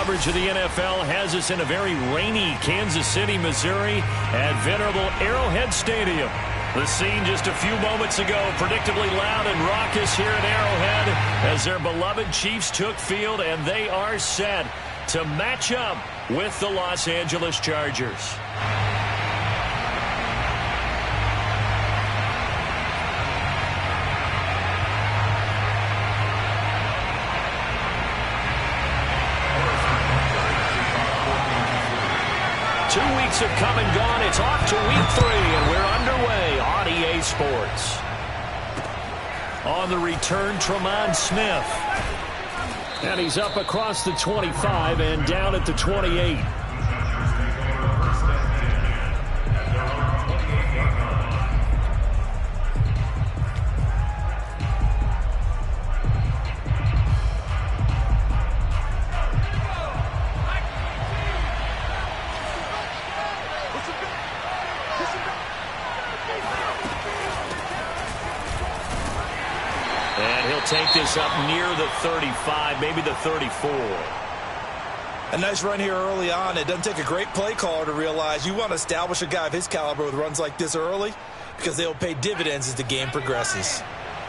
coverage of the NFL has us in a very rainy Kansas City, Missouri at venerable Arrowhead Stadium. The scene just a few moments ago, predictably loud and raucous here at Arrowhead as their beloved Chiefs took field, and they are set to match up with the Los Angeles Chargers. 2 weeks have come and gone. It's off to week 3, and we're underway on EA Sports. On the return, Tremont Smith. And he's up across the 25 and down at the 28. Take this up near the 35, maybe the 34. A nice run here early on. It doesn't take a great play caller to realize you want to establish a guy of his caliber with runs like this early because they'll pay dividends as the game progresses.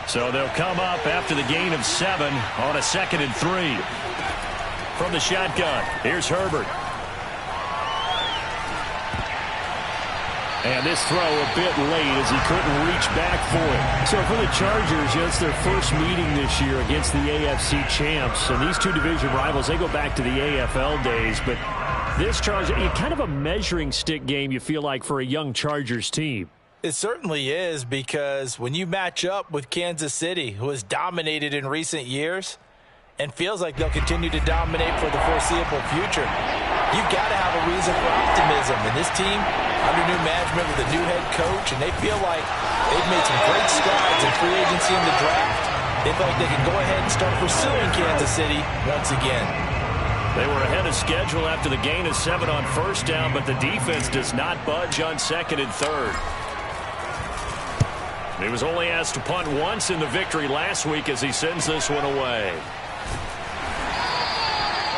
So they'll come up after the gain of 7 on a 2nd and 3. From the shotgun, here's Herbert. And this throw a bit late as he couldn't reach back for it. So for the Chargers, it's their first meeting this year against the AFC champs. And these two division rivals, they go back to the AFL days. But this Chargers, kind of a measuring stick game, you feel like, for a young Chargers team. It certainly is, because when you match up with Kansas City, who has dominated in recent years and feels like they'll continue to dominate for the foreseeable future, you've got to have a reason for optimism. And this team, under new management with a new head coach, and they feel like they've made some great strides in free agency in the draft. They feel like they can go ahead and start pursuing Kansas City once again. They were ahead of schedule after the gain of 7 on first down, but the defense does not budge on 2nd and 3rd. He was only asked to punt once in the victory last week as he sends this one away.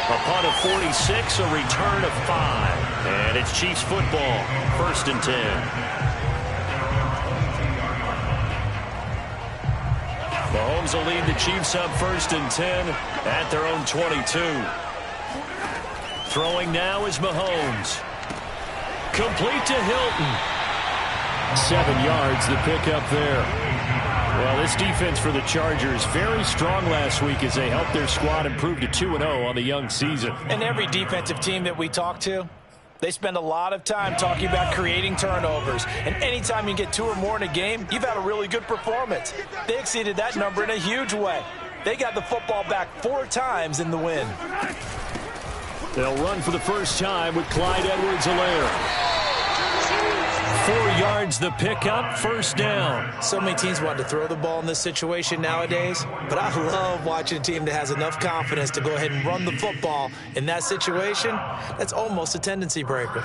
A punt of 46, a return of 5. And it's Chiefs football, 1st and 10. Mahomes will lead the Chiefs up 1st and 10 at their own 22. Throwing now is Mahomes. Complete to Hilton. 7 yards, the pickup there. Well, this defense for the Chargers, very strong last week as they helped their squad improve to 2-0 on the young season. And every defensive team that we talk to, they spend a lot of time talking about creating turnovers. And anytime you get 2 or more in a game, you've had a really good performance. They exceeded that number in a huge way. They got the football back 4 times in the win. They'll run for the first time with Clyde Edwards-Helaire. 4 yards the pickup, 1st down. So many teams want to throw the ball in this situation nowadays, but I love watching a team that has enough confidence to go ahead and run the football in that situation. That's almost a tendency breaker.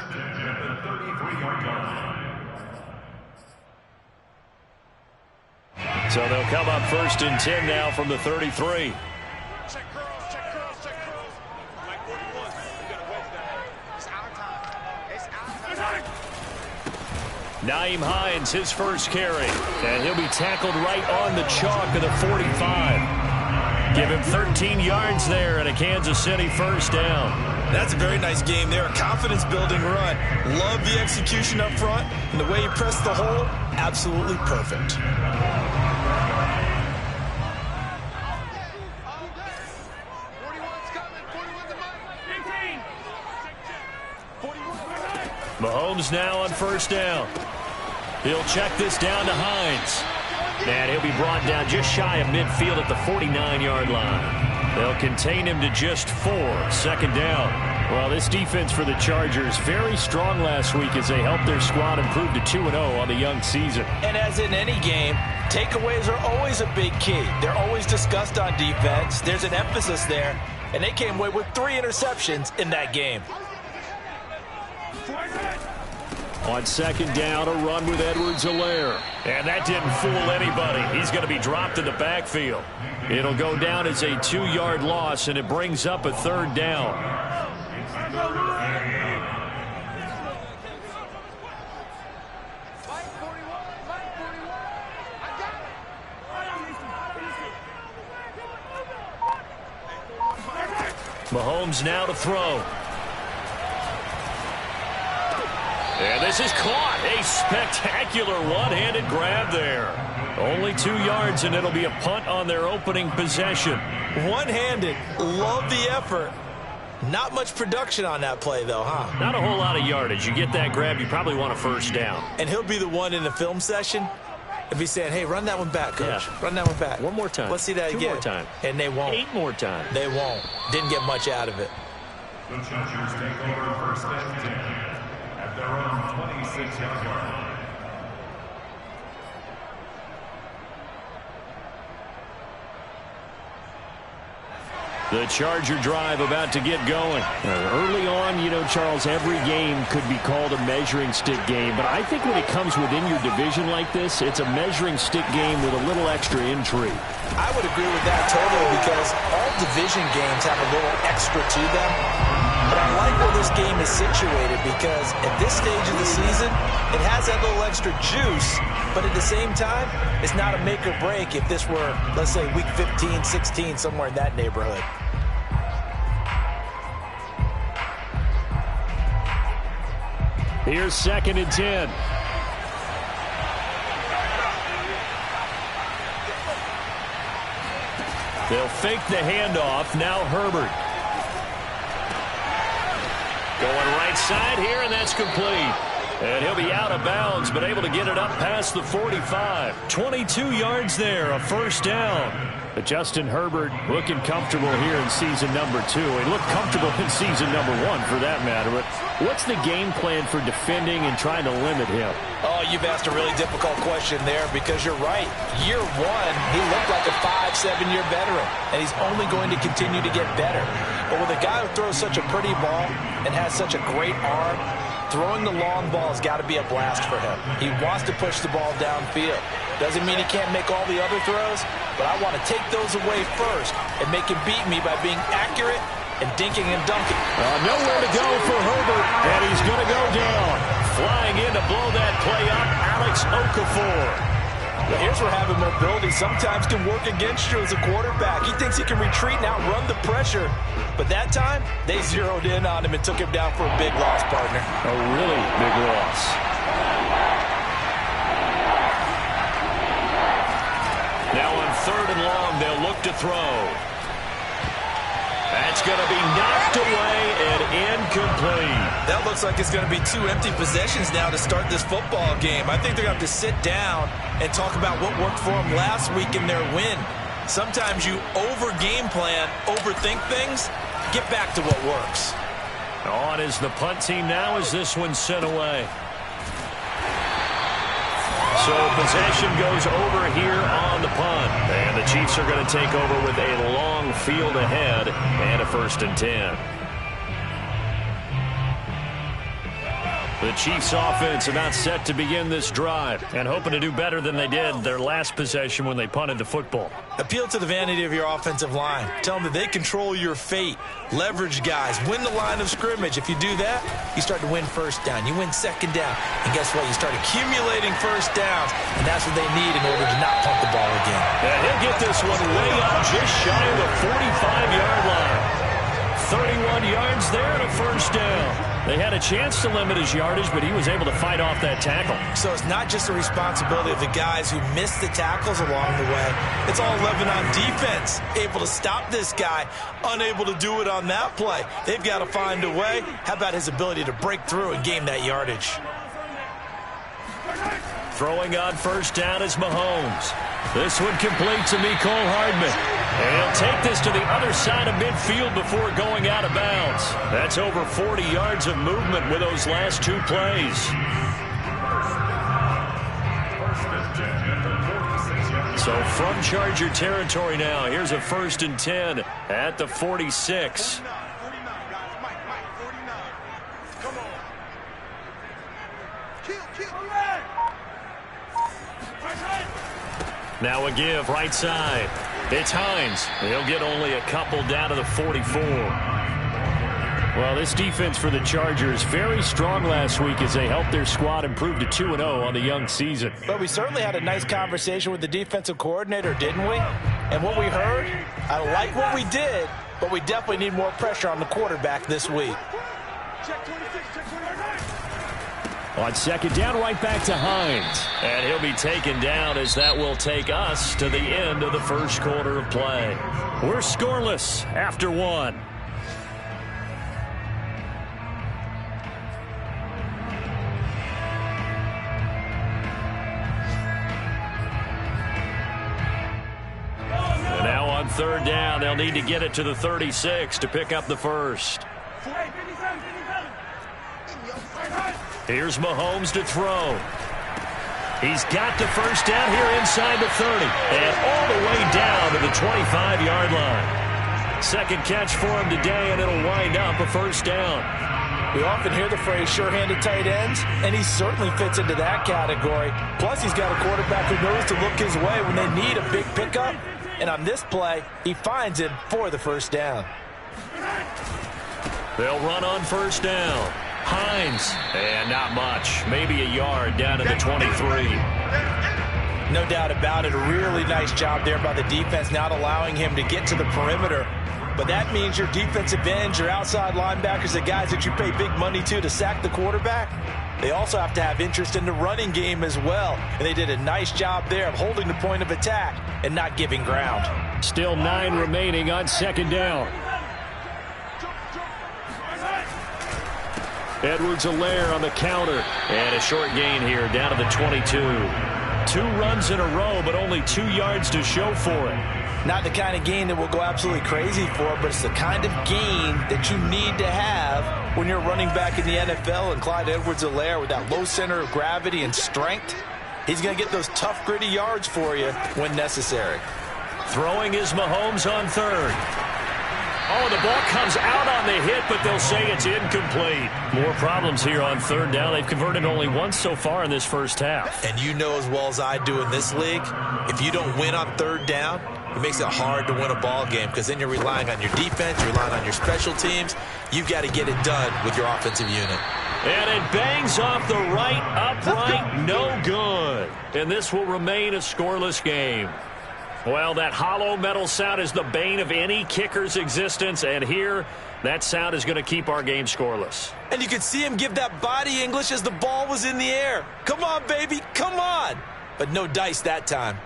So they'll come up 1st and 10 now from the 33. Nyheim Hines, his first carry. And he'll be tackled right on the chalk of the 45. Give him 13 yards there and a Kansas City 1st down. That's a very nice game there. A confidence-building run. Love the execution up front. And the way he pressed the hole, absolutely perfect. Mahomes now on 1st down. He'll check this down to Hines. And he'll be brought down just shy of midfield at the 49-yard line. They'll contain him to just 4, 2nd down. Well, this defense for the Chargers, very strong last week as they helped their squad improve to 2-0 on the young season. And as in any game, takeaways are always a big key. They're always discussed on defense. There's an emphasis there. And they came away with 3 interceptions in that game. On 2nd down, a run with Edwards-Helaire. And that didn't fool anybody. He's going to be dropped in the backfield. It'll go down as a 2-yard loss, and it brings up a 3rd down. Mahomes now to throw. And this is caught. A spectacular one-handed grab there. Only 2 yards, and it'll be a punt on their opening possession. One-handed. Love the effort. Not much production on that play, though, huh? Not a whole lot of yardage. You get that grab, you probably want a first down. And he'll be the one in the film session if he's saying, hey, run that one back, coach. Yeah. Run that one back. One more time. Let's see that 2 again. more times. And they won't. 8 more times. They won't. Didn't get much out of it. The Chargers take over first and 10 at their own 26-yard line. The Charger drive about to get going. Early on, you know, Charles, every game could be called a measuring stick game. But I think when it comes within your division like this, it's a measuring stick game with a little extra intrigue. I would agree with that totally because all division games have a little extra to them. But I like where this game is situated because at this stage of the season, it has that little extra juice. But at the same time, it's not a make or break if this were, let's say, week 15, 16, somewhere in that neighborhood. Here's 2nd and 10. They'll fake the handoff. Now Herbert. Going right side here, and that's complete. And he'll be out of bounds, but able to get it up past the 45. 22 yards there, a first down. But Justin Herbert looking comfortable here in season number 2. He looked comfortable in season number 1 for that matter. But what's the game plan for defending and trying to limit him? Oh, you've asked a really difficult question there because you're right. Year 1, he looked like a 5-7-year veteran, and he's only going to continue to get better. But with a guy who throws such a pretty ball and has such a great arm, throwing the long ball has got to be a blast for him. He wants to push the ball downfield. Doesn't mean he can't make all the other throws, but I want to take those away first and make him beat me by being accurate and dinking and dunking. Nowhere to go for Herbert, and he's going to go down. Flying in to blow that play up, Alex Okafor. But here's where having mobility sometimes can work against you as a quarterback. He thinks he can retreat and outrun the pressure. But that time, they zeroed in on him and took him down for a big loss, partner. A really big loss. Now on 3rd and long, they'll look to throw. That's going to be knocked away and incomplete. That looks like it's going to be 2 empty possessions now to start this football game. I think they're going to have to sit down and talk about what worked for them last week in their win. Sometimes you over-game plan, overthink things. Get back to what works. On is the punt team now as this one's sent away. So possession goes over here on the punt. And the Chiefs are going to take over with a long field ahead and a 1st and 10. The Chiefs offense about set to begin this drive and hoping to do better than they did their last possession when they punted the football. Appeal to the vanity of your offensive line. Tell them that they control your fate. Leverage guys. Win the line of scrimmage. If you do that, you start to win first down. You win 2nd down. And guess what? You start accumulating first downs. And that's what they need in order to not punt the ball again. And he'll get this one way up just shy of the 45-yard line. 31 yards there and a first down. They had a chance to limit his yardage, but he was able to fight off that tackle. So it's not just the responsibility of the guys who missed the tackles along the way. It's all 11 on defense. Able to stop this guy, unable to do it on that play. They've got to find a way. How about his ability to break through and gain that yardage? Throwing on first down is Mahomes. This one complete to Mecole Hardman. And he'll take this to the other side of midfield before going out of bounds. That's over 40 yards of movement with those last 2 plays. So from Charger territory now, here's a 1st and 10 at the 46. Now a give right side. It's Hines. He'll get only a couple down to the 44. Well, this defense for the Chargers very strong last week as they helped their squad improve to 2-0 on the young season. But we certainly had a nice conversation with the defensive coordinator, didn't we? And what we heard, I like what we did, but we definitely need more pressure on the quarterback this week. On second down, right back to Hines. And he'll be taken down as that will take us to the end of the first quarter of play. We're scoreless after one. And now on third down, they'll need to get it to the 36 to pick up the first. Here's Mahomes to throw. He's got the first down here inside the 30. And all the way down to the 25-yard line. Second catch for him today, and it'll wind up a first down. We often hear the phrase sure-handed tight ends, and he certainly fits into that category. Plus, he's got a quarterback who knows to look his way when they need a big pickup. And on this play, he finds him for the first down. They'll run on first down. Hines, and not much. Maybe a yard down to the 23. No doubt about it. A really nice job there by the defense, not allowing him to get to the perimeter. But that means your defensive ends, your outside linebackers, the guys that you pay big money to sack the quarterback, they also have to have interest in the running game as well. And they did a nice job there of holding the point of attack and not giving ground. Still 9 remaining on second down. Edwards-Helaire on the counter. And a short gain here down to the 22. 2 runs in a row, but only 2 yards to show for it. Not the kind of gain that we'll go absolutely crazy for, but it's the kind of gain that you need to have when you're running back in the NFL. And Clyde Edwards-Helaire, with that low center of gravity and strength, he's going to get those tough, gritty yards for you when necessary. Throwing is Mahomes on third. Oh, the ball comes out on the hit, but they'll say it's incomplete. More problems here on third down. They've converted only once so far in this first half. And you know as well as I do in this league, if you don't win on third down, it makes it hard to win a ball game because then you're relying on your defense, you're relying on your special teams. You've got to get it done with your offensive unit. And it bangs off the right upright, no good. And this will remain a scoreless game. Well, that hollow metal sound is the bane of any kicker's existence, and here, that sound is going to keep our game scoreless. And you could see him give that body English as the ball was in the air. Come on, baby, come on. But no dice that time.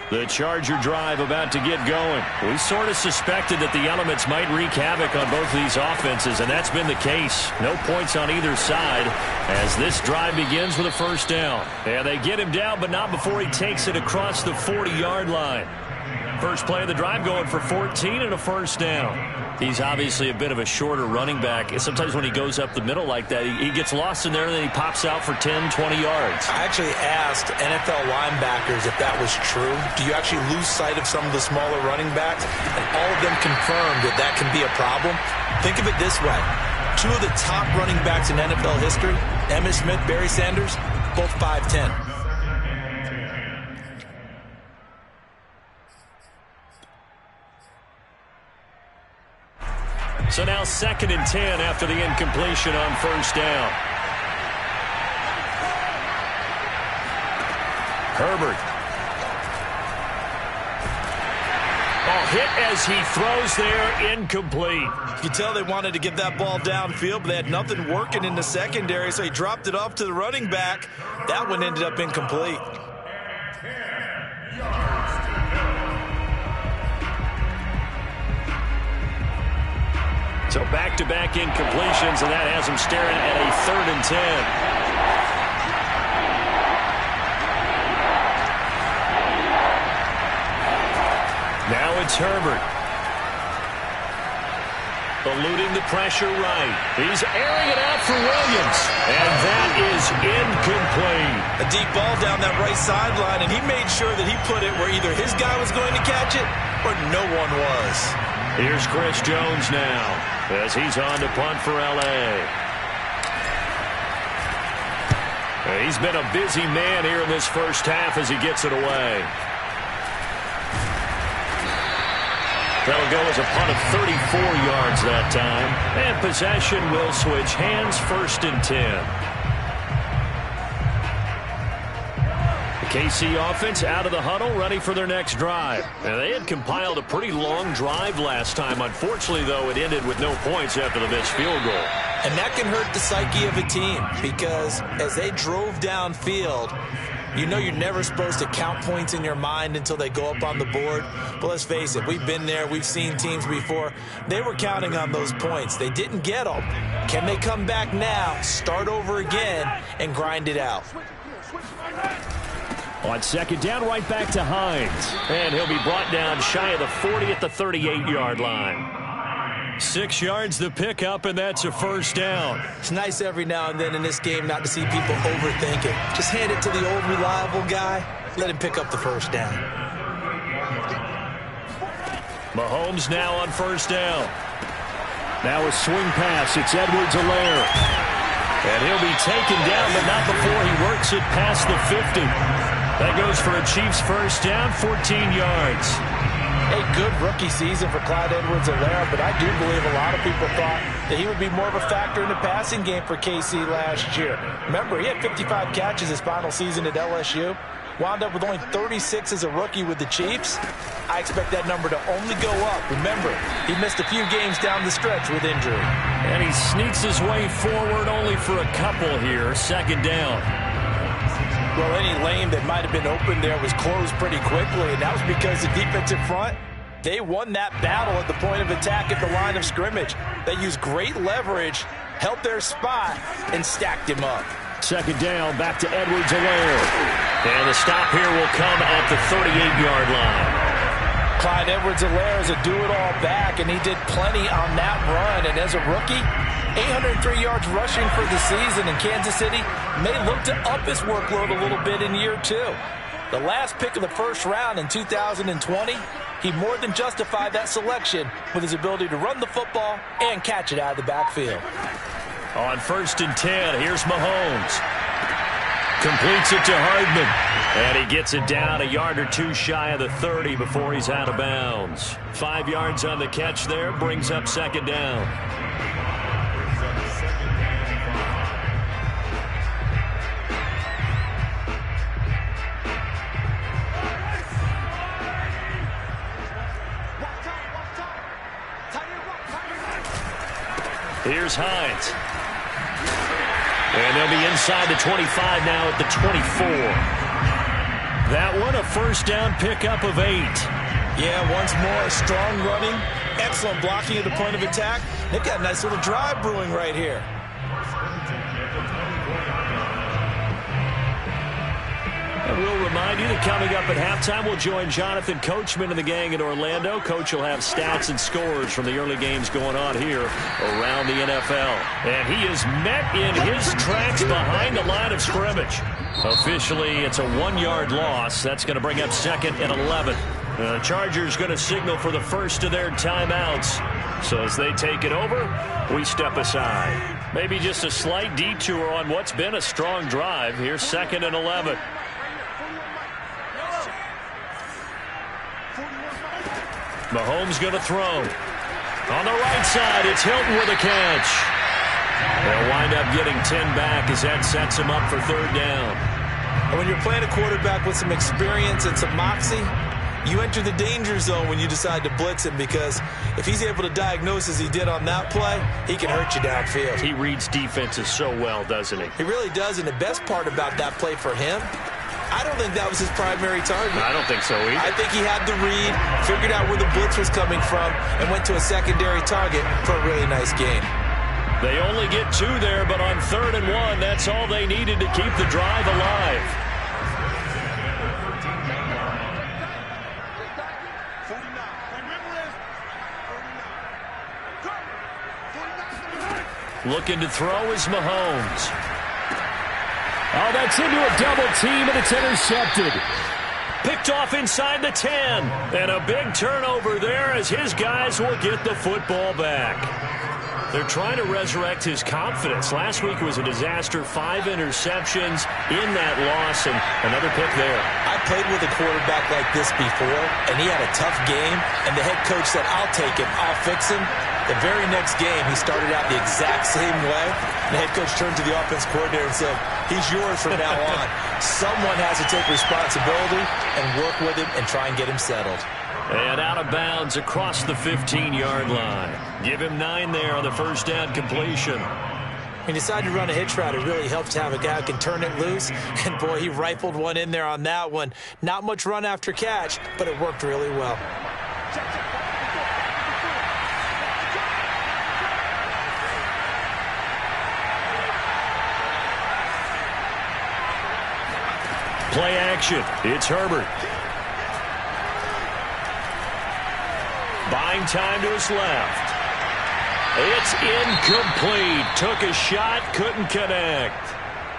The Charger drive about to get going. We sort of suspected that the elements might wreak havoc on both of these offenses, and that's been the case. No points on either side as this drive begins with a first down. And they get him down, but not before he takes it across the 40-yard line. First play of the drive going for 14 and a first down. He's obviously a bit of a shorter running back. Sometimes when he goes up the middle like that, he gets lost in there and then he pops out for 10, 20 yards. I actually asked NFL linebackers if that was true. Do you actually lose sight of some of the smaller running backs? And all of them confirmed that that can be a problem. Think of it this way. 2 of the top running backs in NFL history, Emmitt Smith, Barry Sanders, both 5'10". So now 2nd and 10 after the incompletion on first down. Herbert. Hit as he throws there, incomplete. You can tell they wanted to get that ball downfield, but they had nothing working in the secondary, so he dropped it off to the running back. That one ended up incomplete. So back-to-back incompletions, and that has him staring at a 3rd and 10. Now it's Herbert. Eluding the pressure right. He's airing it out for Williams. And that is incomplete. A deep ball down that right sideline, and he made sure that he put it where either his guy was going to catch it or no one was. Here's Chris Jones now as he's on to punt for L.A. He's been a busy man here in this first half as he gets it away. That'll go as a punt of 34 yards that time. And possession will switch hands, 1st and 10. The KC offense out of the huddle, ready for their next drive. Now, they had compiled a pretty long drive last time. Unfortunately, though, it ended with no points after the missed field goal. And that can hurt the psyche of a team because as they drove downfield, you know you're never supposed to count points in your mind until they go up on the board. But let's face it, we've been there. We've seen teams before. They were counting on those points. They didn't get them. Can they come back now, start over again, and grind it out? On 2nd down, right back to Hines. And he'll be brought down shy of the 40 at the 38-yard line. 6 yards the pickup, and that's a 1st down. It's nice every now and then in this game not to see people overthink it. Just hand it to the old reliable guy. Let him pick up the 1st down. Mahomes now on 1st down. Now a swing pass. It's Edwards-Helaire. And he'll be taken down, but not before he works it past the 50. That goes for a Chiefs 1st down, 14 yards. A good rookie season for Clyde Edwards-Helaire, but I do believe a lot of people thought that he would be more of a factor in the passing game for KC last year. Remember, he had 55 catches his final season at LSU. Wound up with only 36 as a rookie with the Chiefs. I expect that number to only go up. Remember, he missed a few games down the stretch with injury. And he sneaks his way forward only for a couple here. 2nd down. Well, any lane that might have been open there was closed pretty quickly, and that was because the defensive front, they won that battle at the point of attack at the line of scrimmage. They used great leverage, held their spot, and stacked him up. 2nd down, back to Edwards-Helaire. And the stop here will come at the 38-yard line. Clyde Edwards-Helaire is a do-it-all back, and he did plenty on that run. And as a rookie, 803 yards rushing for the season, and Kansas City may look to up his workload a little bit in year 2. The last pick of the 1st round in 2020, he more than justified that selection with his ability to run the football and catch it out of the backfield. On 1st and 10, here's Mahomes. Completes it to Hardman. And he gets it down a yard or two shy of the 30 before he's out of bounds. 5 yards on the catch there, brings up 2nd down. Here's Hines. And they'll be inside the 25 now at the 24. That one a 1st down pickup of 8. Yeah, once more, strong running, excellent blocking at the point of attack. They've got a nice little drive brewing right here. And we'll remind you that coming up at halftime, we'll join Jonathan Coachman and the gang in Orlando. Coach will have stats and scores from the early games going on here around the NFL. And he is met in his tracks behind the line of scrimmage. Officially, it's a 1-yard loss. That's going to bring up 2nd and 11. The Chargers going to signal for the first of their timeouts. So as they take it over, we step aside. Maybe just a slight detour on what's been a strong drive. Here's 2nd and 11. Mahomes going to throw. On the right side, it's Hilton with a catch. They'll wind up getting 10 back as that sets him up for 3rd down. And when you're playing a quarterback with some experience and some moxie, you enter the danger zone when you decide to blitz him, because if he's able to diagnose as he did on that play, he can hurt you downfield. He reads defenses so well, doesn't he? He really does, and the best part about that play for him, I don't think that was his primary target. I don't think so either. I think he had the read, figured out where the blitz was coming from, and went to a secondary target for a really nice gain. They only get 2 there, but on 3rd and 1, that's all they needed to keep the drive alive. Looking to throw is Mahomes. Oh, that's into a double team, and it's intercepted. Picked off inside the 10. And a big turnover there as his guys will get the football back. They're trying to resurrect his confidence. Last week was a disaster. 5 interceptions in that loss, and another pick there. I played with a quarterback like this before, and he had a tough game, and the head coach said, I'll take him, I'll fix him. The very next game, he started out the exact same way. The head coach turned to the offense coordinator and said, he's yours from now on. Someone has to take responsibility and work with him and try and get him settled. And out of bounds across the 15-yard line. Give him 9 there on the first down completion. He decided to run a hitch route. It really helps to have a guy who can turn it loose. And, boy, he rifled one in there on that one. Not much run after catch, but it worked really well. Play action. It's Herbert. Buying time to his left. It's incomplete. Took a shot, couldn't connect.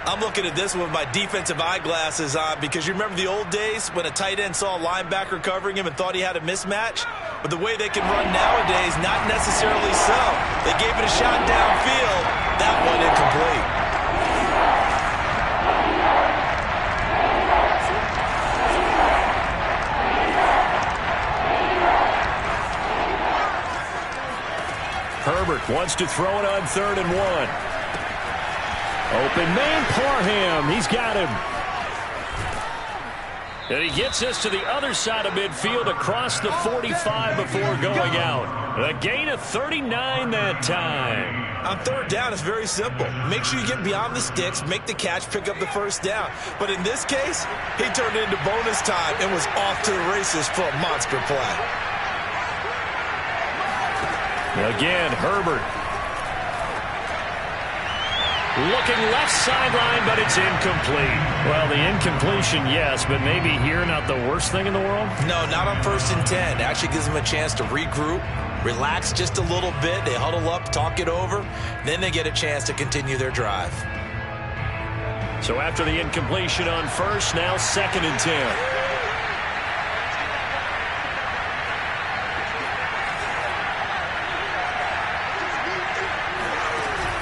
I'm looking at this one with my defensive eyeglasses on because you remember the old days when a tight end saw a linebacker covering him and thought he had a mismatch? But the way they can run nowadays, not necessarily so. They gave it a shot downfield. That one incomplete. Herbert wants to throw it on 3rd and 1. Open man, Parham. He's got him. And he gets us to the other side of midfield across the 45 before going out. A gain of 39 that time. On 3rd down, it's very simple. Make sure you get beyond the sticks, make the catch, pick up the first down. But in this case, he turned it into bonus time and was off to the races for a monster play. Again, Herbert. Looking left sideline, but it's incomplete. Well, the incompletion, yes, but maybe here not the worst thing in the world? No, not on 1st and 10. It actually gives them a chance to regroup, relax just a little bit. They huddle up, talk it over. Then they get a chance to continue their drive. So after the incompletion on 1st, now 2nd and 10.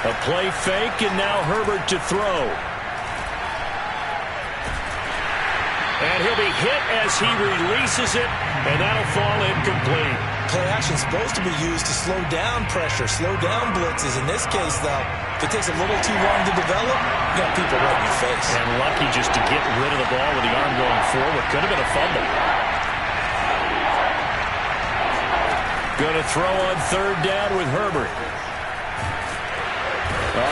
A play fake, and now Herbert to throw. And he'll be hit as he releases it, and that'll fall incomplete. Play action's supposed to be used to slow down pressure, slow down blitzes. In this case, though, if it takes a little too long to develop, you got people right in your face. And lucky just to get rid of the ball with the arm going forward. Could have been a fumble. Going to throw on 3rd down with Herbert.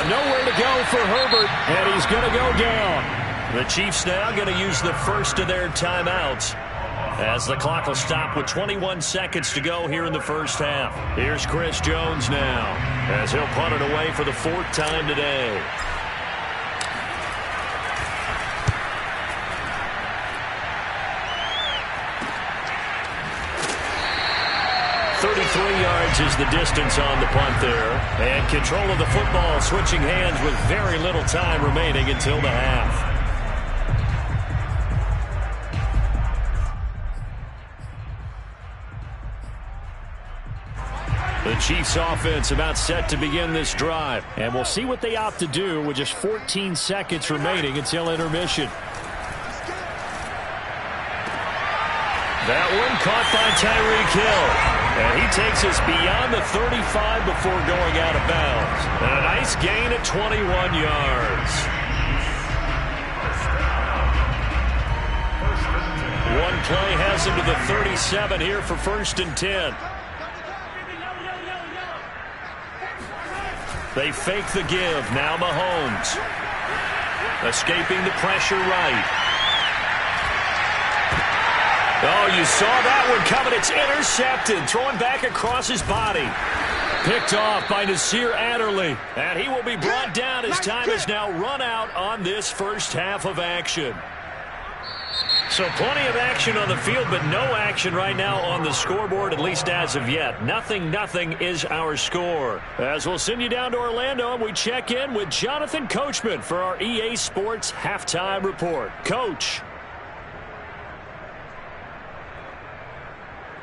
Nowhere to go for Herbert, and he's going to go down. The Chiefs now going to use the first of their timeouts as the clock will stop with 21 seconds to go here in the first half. Here's Chris Jones now as he'll punt it away for the 4th time today. Yards is the distance on the punt there. And control of the football switching hands with very little time remaining until the half. The Chiefs offense about set to begin this drive. And we'll see what they opt to do with just 14 seconds remaining until intermission. That one caught by Tyreek Hill. And he takes us beyond the 35 before going out of bounds. And a nice gain at 21 yards. One play has him to the 37 here for 1st and 10. They fake the give. Now Mahomes. Escaping the pressure right. Oh, you saw that one coming. It's intercepted. Throwing back across his body. Picked off by Nasir Adderley. And he will be brought down as time has now run out on this first half of action. So plenty of action on the field, but no action right now on the scoreboard, at least as of yet. 0-0 is our score. As we'll send you down to Orlando, and we check in with Jonathan Coachman for our EA Sports Halftime Report. Coach.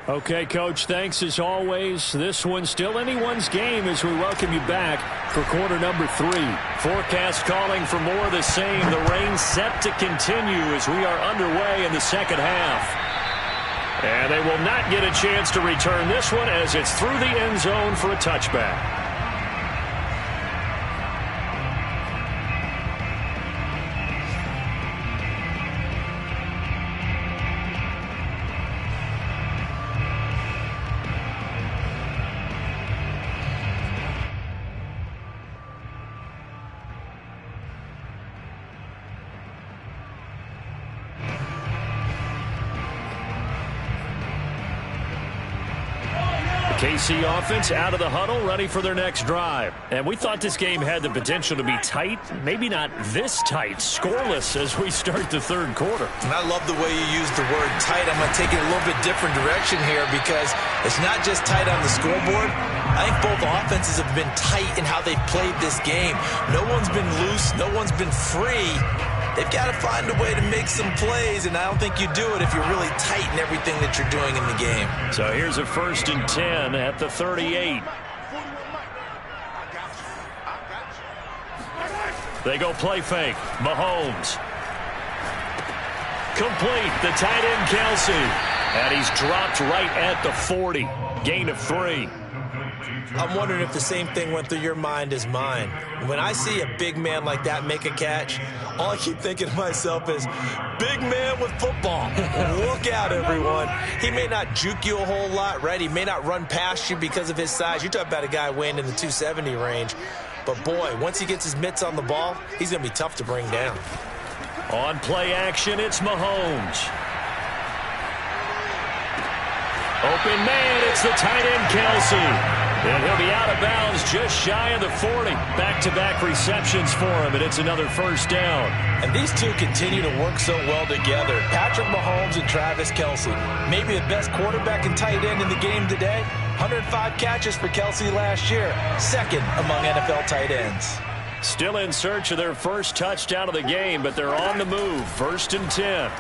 Okay, Coach, thanks as always. This one's still anyone's game as we welcome you back for quarter number 3. Forecast calling for more of the same. The rain set to continue as we are underway in the second half. And they will not get a chance to return this one as it's through the end zone for a touchback. KC offense out of the huddle, ready for their next drive. And we thought this game had the potential to be tight, maybe not this tight, scoreless as we start the third quarter. And I love the way you use the word tight. I'm going to take it a little bit different direction here because it's not just tight on the scoreboard. I think both offenses have been tight in how they've played this game. No one's been loose. No one's been free. They've got to find a way to make some plays, and I don't think you do it if you're really tight in everything that you're doing in the game. So here's a 1st and 10 at the 38. They go play fake. Mahomes. Complete. The tight end, Kelsey. And he's dropped right at the 40. Gain of 3. I'm wondering if the same thing went through your mind as mine. When I see a big man like that make a catch, all I keep thinking to myself is, big man with football. Look out, everyone. He may not juke you a whole lot, right? He may not run past you because of his size. You're talking about a guy weighing in the 270 range. But, boy, once he gets his mitts on the ball, he's going to be tough to bring down. On play action, it's Mahomes. Open man, it's the tight end, Kelsey. And he'll be out of bounds just shy of the 40. Back-to-back receptions for him, and it's another 1st down. And these two continue to work so well together. Patrick Mahomes and Travis Kelsey. Maybe the best quarterback and tight end in the game today. 105 catches for Kelsey last year. 2nd among NFL tight ends. Still in search of their first touchdown of the game, but they're on the move. 1st and 10.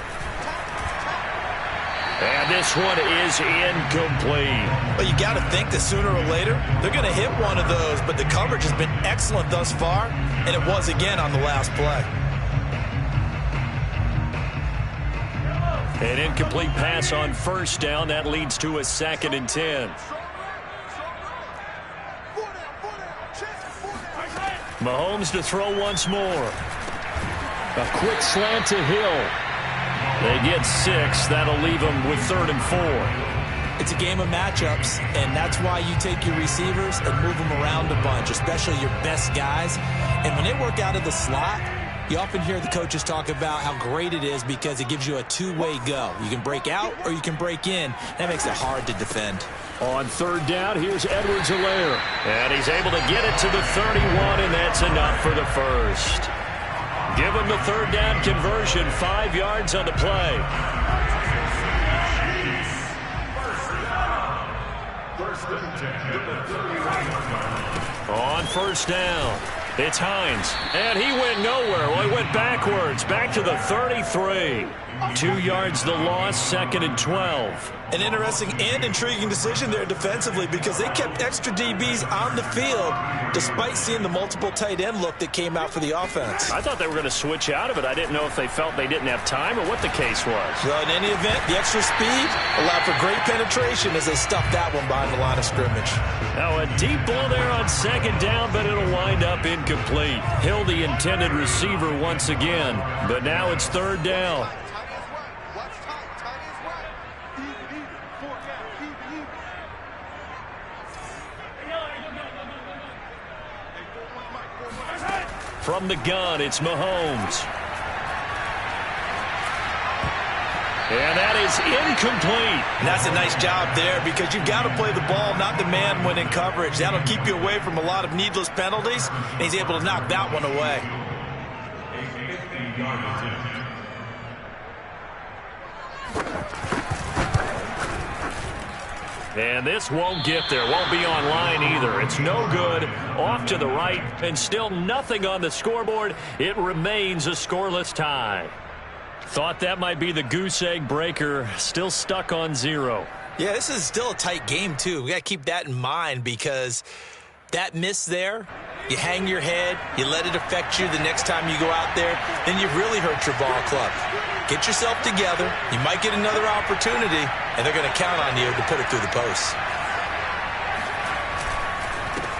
And this one is incomplete. Well, you got to think that sooner or later, they're going to hit one of those, but the coverage has been excellent thus far, and it was again on the last play. An incomplete pass on 1st down. That leads to a 2nd and 10. Mahomes to throw once more. A quick slant to Hill. They get 6. That'll leave them with 3rd and 4. It's a game of matchups, and that's why you take your receivers and move them around a bunch, especially your best guys. And when they work out of the slot, you often hear the coaches talk about how great it is because it gives you a two-way go. You can break out or you can break in. That makes it hard to defend. On 3rd down, here's Edwards-Helaire. And he's able to get it to the 31, and that's enough for the 1st. Give him the 3rd down conversion, 5 yards on the play. On 1st down, it's Hines. And he went nowhere. Well, he went backwards, back to the 33. 2 yards the loss, 2nd and 12. An interesting and intriguing decision there defensively because they kept extra DBs on the field despite seeing the multiple tight end look that came out for the offense. I thought they were going to switch out of it. I didn't know if they felt they didn't have time or what the case was. Well, in any event, the extra speed allowed for great penetration as they stuffed that one behind the line of scrimmage. Now a deep ball there on 2nd down, but it'll wind up incomplete. Hill the intended receiver once again, but now it's 3rd down. From the gun, it's Mahomes. And that is incomplete. And that's a nice job there because you've got to play the ball, not the man when in coverage. That'll keep you away from a lot of needless penalties, and he's able to knock that one away. And this won't get there. Won't be online either. It's no good. Off to the right, and still nothing on the scoreboard. It remains a scoreless tie. Thought that might be the goose egg breaker. Still stuck on 0. Yeah, this is still a tight game, too. We got to keep that in mind because that miss there, you hang your head, you let it affect you the next time you go out there, then you've really hurt your ball club. Get yourself together. You might get another opportunity, and they're going to count on you to put it through the post.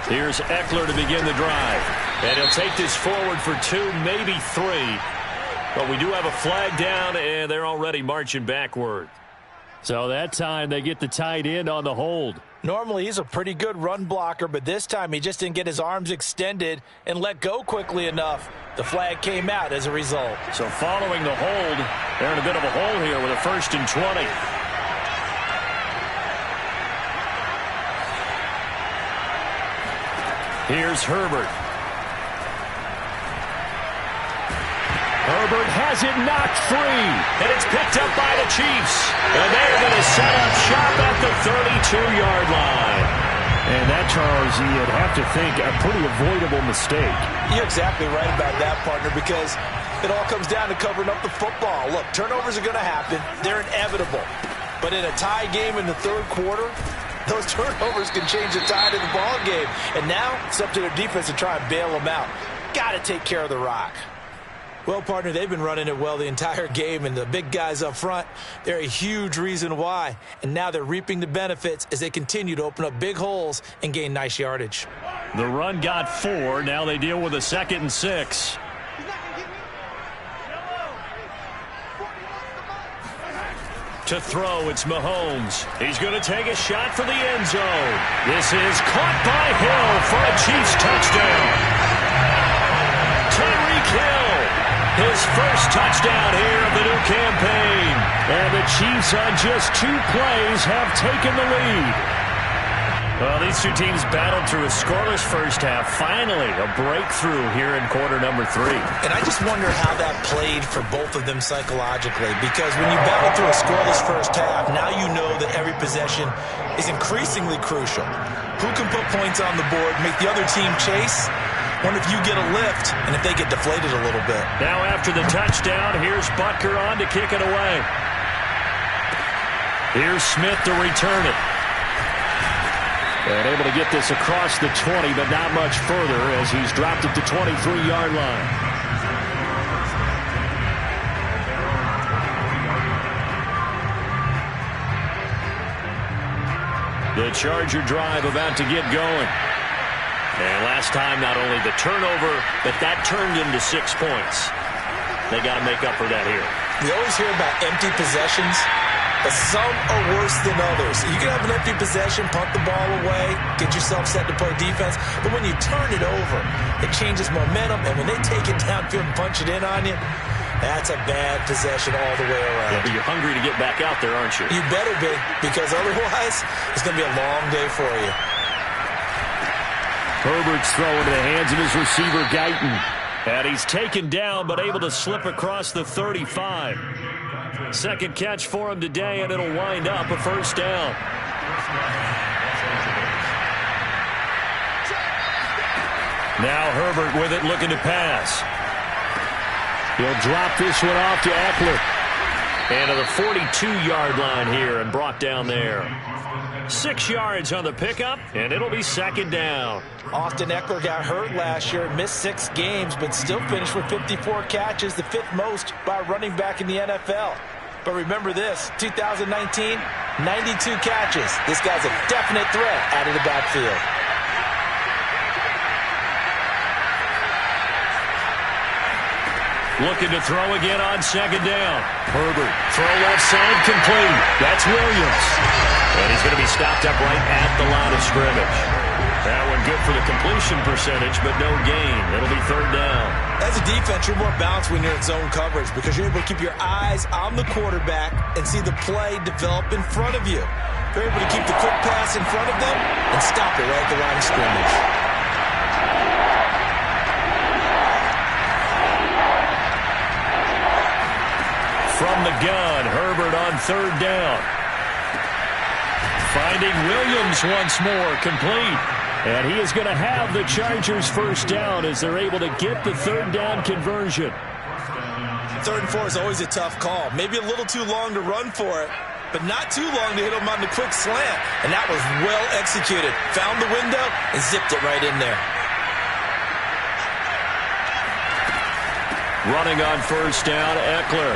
Here's Usfl to begin the drive. And he'll take this forward for 2, maybe 3. But we do have a flag down, and they're already marching backward. So that time they get the tight end on the hold. Normally he's a pretty good run blocker, but this time he just didn't get his arms extended and let go quickly enough. The flag came out as a result. So following the hold, they're in a bit of a hole here with a 1st and 20. Here's Herbert. Herbert has it knocked free, and it's picked up by the Chiefs. And they're going to set up shop at the 32-yard line. And that, Charles, you'd have to think a pretty avoidable mistake. You're exactly right about that, partner, because it all comes down to covering up the football. Look, turnovers are going to happen. They're inevitable. But in a tie game in the third quarter, those turnovers can change the tide of the ball game. And now it's up to their defense to try and bail them out. Got to take care of the rock. Well, partner, they've been running it well the entire game, and the big guys up front, they're a huge reason why. And now they're reaping the benefits as they continue to open up big holes and gain nice yardage. The run got 4. Now they deal with a 2nd and 6. To throw, it's Mahomes. He's going to take a shot for the end zone. This is caught by Hill for a Chiefs touchdown. Tyreek Hill, his first touchdown here of the new campaign. And the Chiefs on just 2 plays have taken the lead. Well, these two teams battled through a scoreless first half. Finally, a breakthrough here in quarter number 3. And I just wonder how that played for both of them psychologically, because when you battle through a scoreless first half, now you know that every possession is increasingly crucial. Who can put points on the board, make the other team chase? What if you get a lift and if they get deflated a little bit? Now after the touchdown, here's Butker on to kick it away. Here's Smith to return it. And able to get this across the 20, but not much further as he's dropped it to 23-yard line. The Charger drive about to get going. And last time, not only the turnover, but that turned into 6 points. They got to make up for that here. We always hear about empty possessions, but some are worse than others. You can have an empty possession, punt the ball away, get yourself set to play defense, but when you turn it over, it changes momentum, and when they take it downfield and punch it in on you, that's a bad possession all the way around. Yeah, but you're hungry to get back out there, aren't you? You better be, because otherwise, it's going to be a long day for you. Herbert's throw into the hands of his receiver, Guyton. And he's taken down, but able to slip across the 35. Second catch for him today, and it'll wind up a first down. Now Herbert with it, looking to pass. He'll drop this one off to Usfl. And to the 42-yard line here and brought down there. 6 yards on the pickup, and it'll be second down. Austin Eckler got hurt last year, missed 6 games, but still finished with 54 catches, the 5th most by a running back in the NFL. But remember this, 2019, 92 catches. This guy's a definite threat out of the backfield. Looking to throw again on second down. Herbert, throw left side, complete. That's Williams. And he's going to be stopped up right at the line of scrimmage. That one good for the completion percentage, but no gain. It'll be third down. As a defense, you're more balanced when you're in zone coverage because you're able to keep your eyes on the quarterback and see the play develop in front of you. You're able to keep the quick pass in front of them and stop it right at the line of scrimmage. From the gun, Herbert on third down. Finding Williams once more, complete. And he is going to have the Chargers first down as they're able to get the third down conversion. 3rd and 4 is always a tough call. Maybe a little too long to run for it, but not too long to hit him on the quick slant. And that was well executed. Found the window and zipped it right in there. Running on first down, Eckler.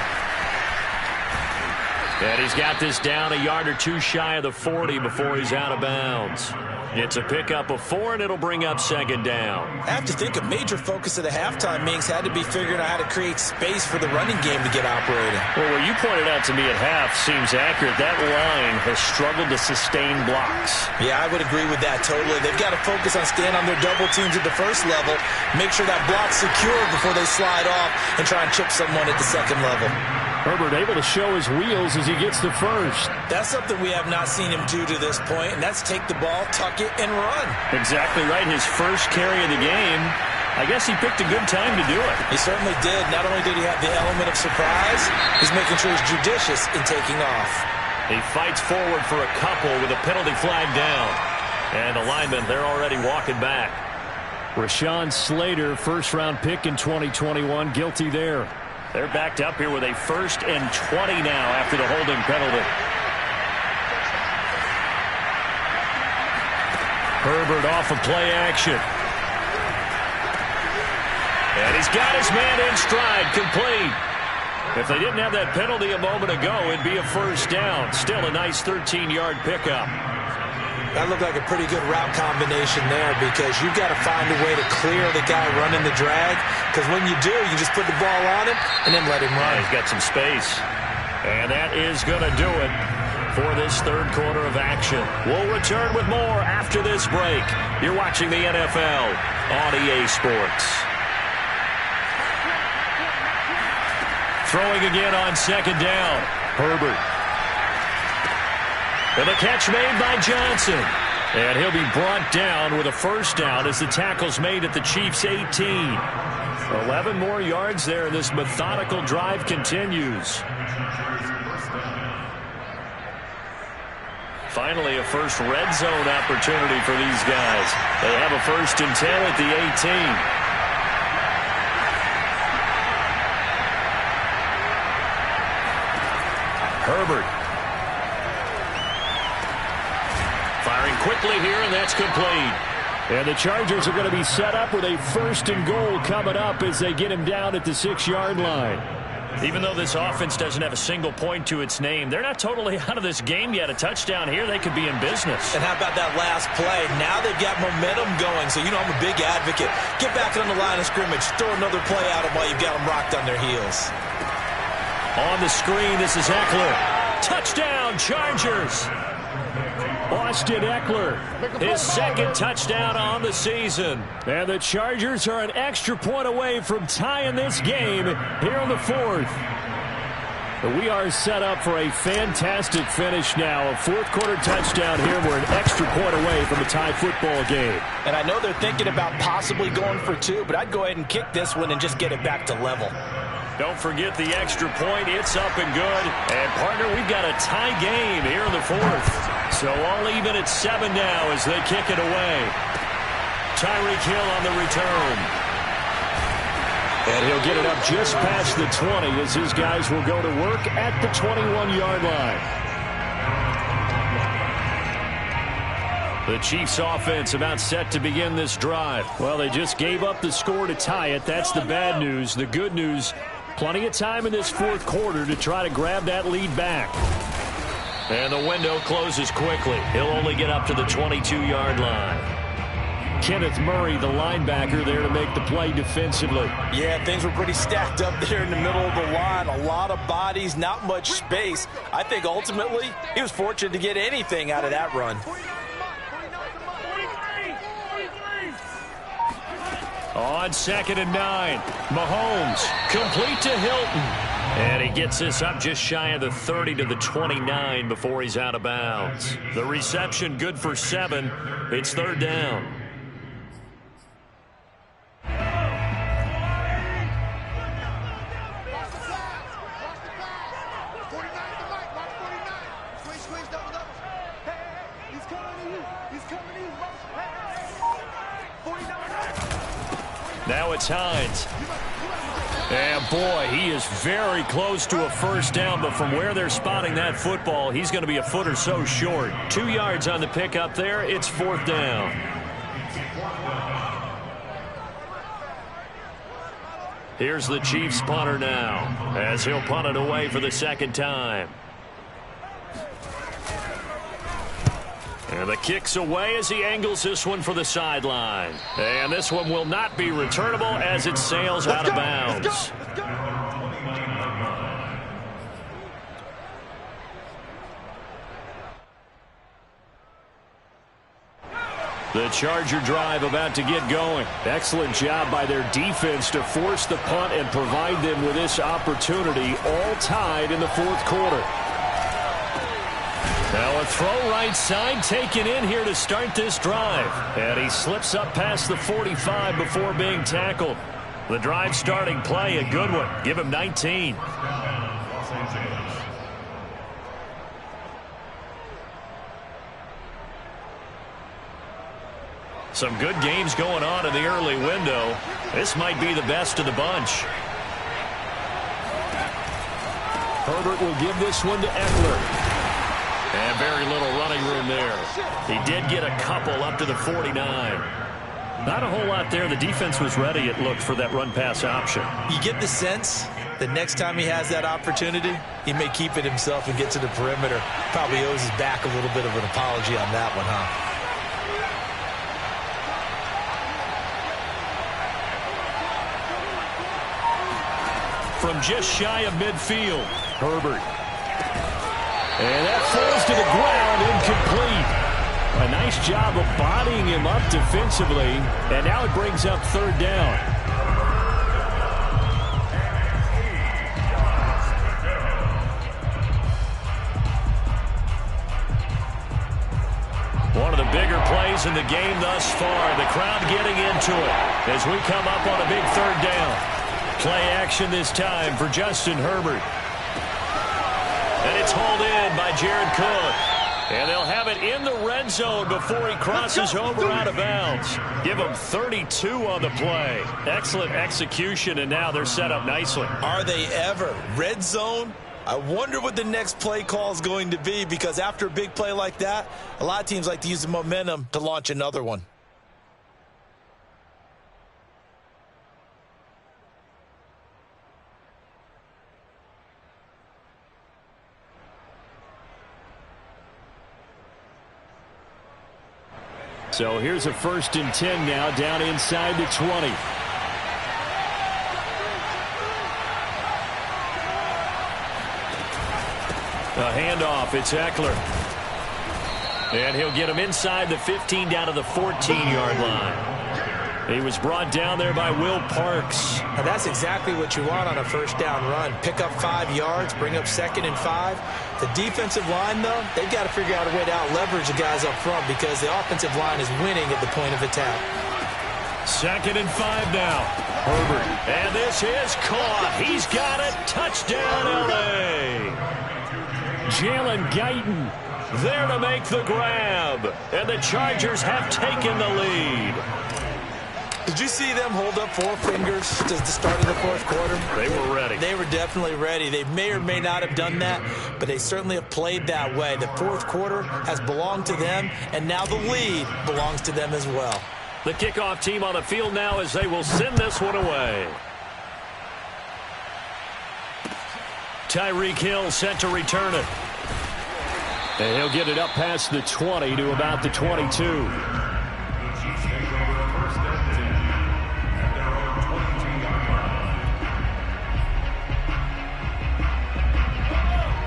And he's got this down a yard or two shy of the 40 before he's out of bounds. It's a pickup of 4, and it'll bring up second down. I have to think a major focus of the halftime meetings had to be figuring out how to create space for the running game to get operating. Well, what you pointed out to me at half seems accurate. That line has struggled to sustain blocks. Yeah, I would agree with that totally. They've got to focus on staying on their double teams at the first level, make sure that block's secure before they slide off and try and chip someone at the second level. Herbert able to show his wheels as he gets the first. That's something we have not seen him do to this point, and that's take the ball, tuck it, and run. Exactly right. His first carry of the game. I guess he picked a good time to do it. He certainly did. Not only did he have the element of surprise, he's making sure he's judicious in taking off. He fights forward for a couple with a penalty flag down. And the linemen, they're already walking back. Rashawn Slater, first-round pick in 2021, guilty there. They're backed up here with a 1st and 20 now after the holding penalty. Herbert off of play action. And he's got his man in stride, complete. If they didn't have that penalty a moment ago, it'd be a first down. Still a nice 13-yard pickup. That looked like a pretty good route combination there because you've got to find a way to clear the guy running the drag, because when you do, you just put the ball on him and then let him run. Yeah, he's got some space. And that is going to do it for this third quarter of action. We'll return with more after this break. You're watching the NFL on EA Sports. Throwing again on second down. Herbert. And the catch made by Johnson. And he'll be brought down with a first down as the tackle's made at the Chiefs' 18. 11 more yards there, and this methodical drive continues. Finally, a first red zone opportunity for these guys. They have a 1st and 10 at the 18. Herbert. Firing quickly here, and that's complete. And the Chargers are going to be set up with a 1st and goal coming up as they get him down at the 6-yard line. Even though this offense doesn't have a single point to its name, they're not totally out of this game yet. A touchdown here, they could be in business. And how about that last play? Now they've got momentum going, so you know I'm a big advocate. Get back on the line of scrimmage. Throw another play at them while you've got them rocked on their heels. On the screen, this is Eckler. Touchdown, Chargers! Austin Eckler, his 2nd touchdown on the season. And the Chargers are an extra point away from tying this game here in the 4th. We are set up for a fantastic finish now. A 4th quarter touchdown here. We're an extra point away from a tie football game. And I know they're thinking about possibly going for 2, but I'd go ahead and kick this one and just get it back to level. Don't forget the extra point. It's up and good. And, partner, we've got a tie game here in the 4th. So all even at 7 now as they kick it away. Tyreek Hill on the return. And he'll get it up just past the 20 as his guys will go to work at the 21-yard line. The Chiefs offense about set to begin this drive. Well, they just gave up the score to tie it. That's the bad news. The good news, plenty of time in this 4th quarter to try to grab that lead back. And the window closes quickly. He'll only get up to the 22-yard line. Kenneth Murray, the linebacker, there to make the play defensively. Yeah, things were pretty stacked up there in the middle of the line. A lot of bodies, not much space. I think ultimately he was fortunate to get anything out of that run. On 2nd and 9, Mahomes complete to Hilton. And he gets this up just shy of the 30 to the 29 before he's out of bounds. The reception good for 7. It's 3rd down. Now it's Hines. And boy, he is very close to a first down, but from where they're spotting that football, he's going to be a foot or so short. 2 yards on the pickup there. It's 4th down. Here's the Chiefs punter now, as he'll punt it away for the 2nd time. And the kick's away as he angles this one for the sideline. And this one will not be returnable as it sails out of bounds. The Charger drive about to get going. Excellent job by their defense to force the punt and provide them with this opportunity, all tied in the 4th quarter. Now a throw right side taken in here to start this drive. And he slips up past the 45 before being tackled. The drive starting play, a good one. Give him 19. Some good games going on in the early window. This might be the best of the bunch. Herbert will give this one to Eckler. And very little running room there. He did get a couple up to the 49. Not a whole lot there. The defense was ready, it looked, for that run-pass option. You get the sense that next time he has that opportunity, he may keep it himself and get to the perimeter. Probably owes his back a little bit of an apology on that one, huh? From just shy of midfield, Herbert. And that falls to the ground, incomplete. A nice job of bodying him up defensively, and now it brings up 3rd down. One of the bigger plays in the game thus far. The crowd getting into it as we come up on a big 3rd down. Play action this time for Justin Herbert. And it's hauled in by Jared Cook. And they'll have it in the red zone before he crosses over out of bounds. Give him 32 on the play. Excellent execution, and now they're set up nicely. Are they ever? Red zone? I wonder what the next play call is going to be, because after a big play like that, a lot of teams like to use the momentum to launch another one. So here's a 1st and 10 now, down inside the 20. A handoff, it's Eckler. And he'll get him inside the 15 down to the 14-yard line. He was brought down there by Will Parks. Now that's exactly what you want on a 1st down run. Pick up 5 yards, bring up 2nd and 5. The defensive line, though, they've got to figure out a way to out-leverage the guys up front, because the offensive line is winning at the point of attack. 2nd and 5 now. Herbert. And this is caught. He's got it. Touchdown, L.A. Jalen Guyton there to make the grab. And the Chargers have taken the lead. Did you see them hold up 4 fingers at the start of the 4th quarter? They were ready. They were definitely ready. They may or may not have done that, but they certainly have played that way. The 4th quarter has belonged to them, and now the lead belongs to them as well. The kickoff team on the field now as they will send this one away. Tyreek Hill set to return it. And he'll get it up past the 20 to about the 22.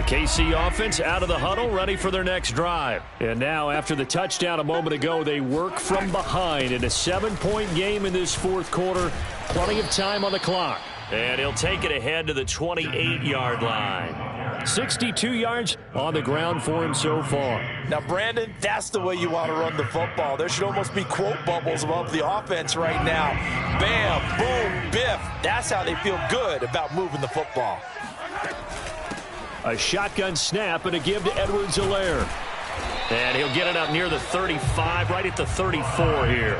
KC offense out of the huddle, ready for their next drive. And now, after the touchdown a moment ago, they work from behind in a 7-point game in this 4th quarter. Plenty of time on the clock. And he'll take it ahead to the 28-yard line. 62 yards on the ground for him so far. Now, Brandon, that's the way you want to run the football. There should almost be quote bubbles above the offense right now. Bam, boom, biff. That's how they feel good about moving the football. A shotgun snap and a give to Edwards-Helaire. And he'll get it up near the 35, right at the 34 here.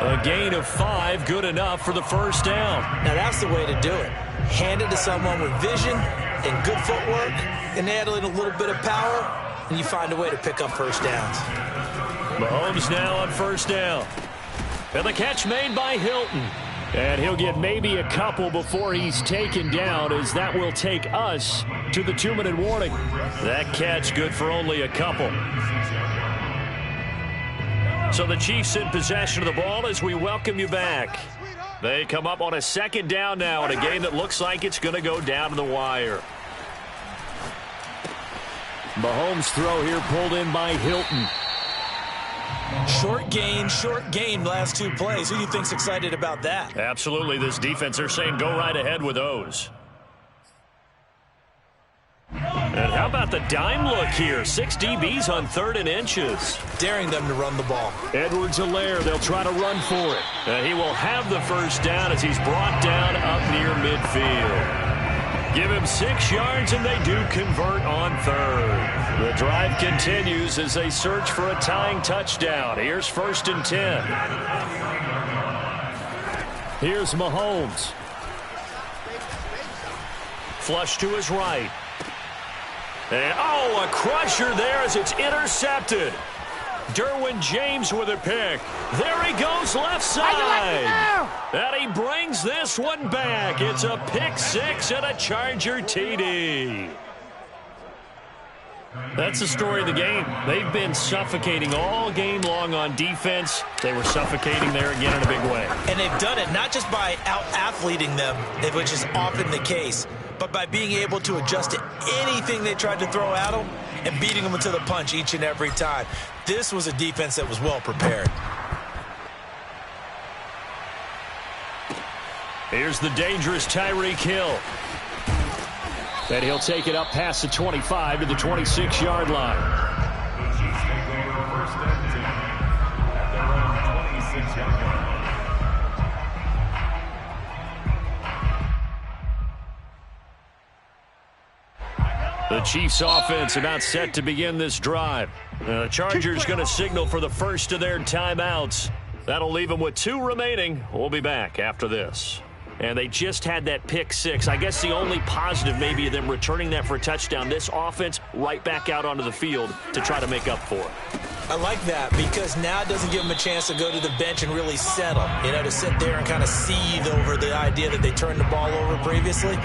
A gain of 5, good enough for the first down. Now that's the way to do it. Hand it to someone with vision and good footwork, and add in a little bit of power, and you find a way to pick up first downs. Mahomes now on first down. And the catch made by Hilton. And he'll get maybe a couple before he's taken down, as that will take us to the 2-minute warning. That catch good for only a couple. So the Chiefs in possession of the ball as we welcome you back. They come up on a second down now in a game that looks like it's going to go down to the wire. Mahomes' throw here pulled in by Hilton. Short gain last 2 plays. Who do you think's excited about that? Absolutely. This defense, they're saying go right ahead with those. And how about the dime look here? 6 DBs on 3rd and inches. Daring them to run the ball. Edwards-Helaire, they'll try to run for it. And he will have the first down as he's brought down up near midfield. Give him 6 yards, and they do convert on 3rd. The drive continues as they search for a tying touchdown. Here's 1st and 10. Here's Mahomes. Flush to his right. And, a crusher there as it's intercepted. Derwin James with a pick. There he goes left side. And he brings this one back. It's a pick 6 and a Charger TD. That's the story of the game. They've been suffocating all game long on defense. They were suffocating there again in a big way. And they've done it not just by out-athleting them, which is often the case, but by being able to adjust to anything they tried to throw at them and beating them to the punch each and every time. This was a defense that was well prepared. Here's the dangerous Tyreek Hill. And he'll take it up past the 25 to the 26-yard line. The Chiefs take over 1st and 10 at their own 26-yard line. The Chiefs offense about set to begin this drive. The Chargers going to signal for the first of their timeouts. That'll leave them with 2 remaining. We'll be back after this. And they just had that pick 6. I guess the only positive maybe of them returning that for a touchdown. This offense right back out onto the field to try to make up for it. I like that because now it doesn't give them a chance to go to the bench and really settle. To sit there and kind of seethe over the idea that they turned the ball over previously.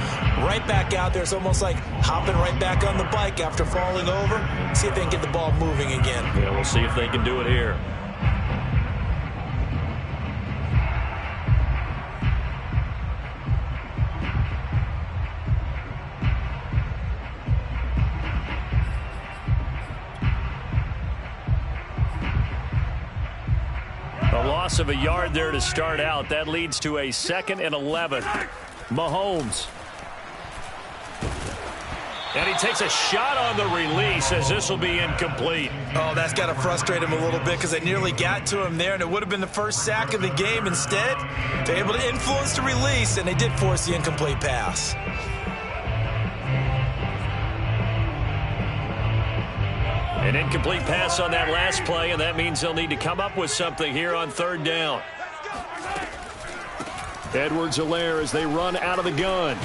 Right back out there. It's almost like hopping right back on the bike after falling over. See if they can get the ball moving again. Yeah, we'll see if they can do it here. A loss of a yard there to start out. That leads to a 2nd and 11. Mahomes. And he takes a shot on the release as this will be incomplete. Oh, that's got to frustrate him a little bit because they nearly got to him there, and it would have been the first sack of the game. Instead, they're able to influence the release, and they did force the incomplete pass. An incomplete pass on that last play, and that means they'll need to come up with something here on 3rd down. Edwards-Helaire as they run out of the gun.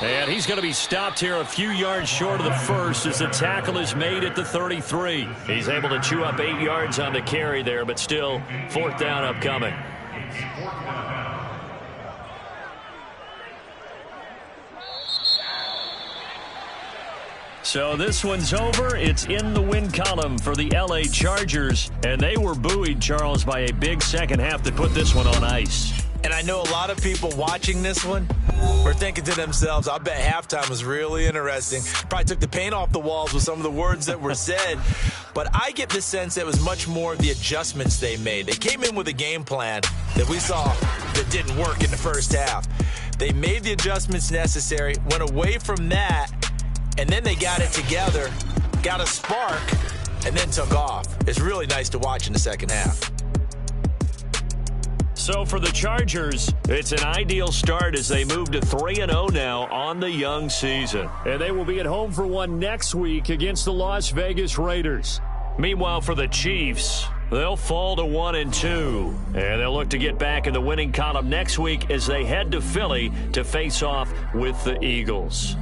And he's going to be stopped here a few yards short of the first as the tackle is made at the 33. He's able to chew up 8 yards on the carry there, but still 4th down upcoming. So this one's over. It's in the win column for the L.A. Chargers. And they were buoyed, Charles, by a big second half that put this one on ice. And I know a lot of people watching this one were thinking to themselves, I bet halftime was really interesting. Probably took the paint off the walls with some of the words that were said. But I get the sense that it was much more of the adjustments they made. They came in with a game plan that we saw that didn't work in the first half. They made the adjustments necessary, went away from that, and then they got it together, got a spark, and then took off. It's really nice to watch in the second half. So for the Chargers, it's an ideal start as they move to 3-0 now on the young season. And they will be at home for one next week against the Las Vegas Raiders. Meanwhile, for the Chiefs, They'll fall to 1-2, and they'll look to get back in the winning column next week as they head to Philly to face off with the Eagles.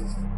Madden.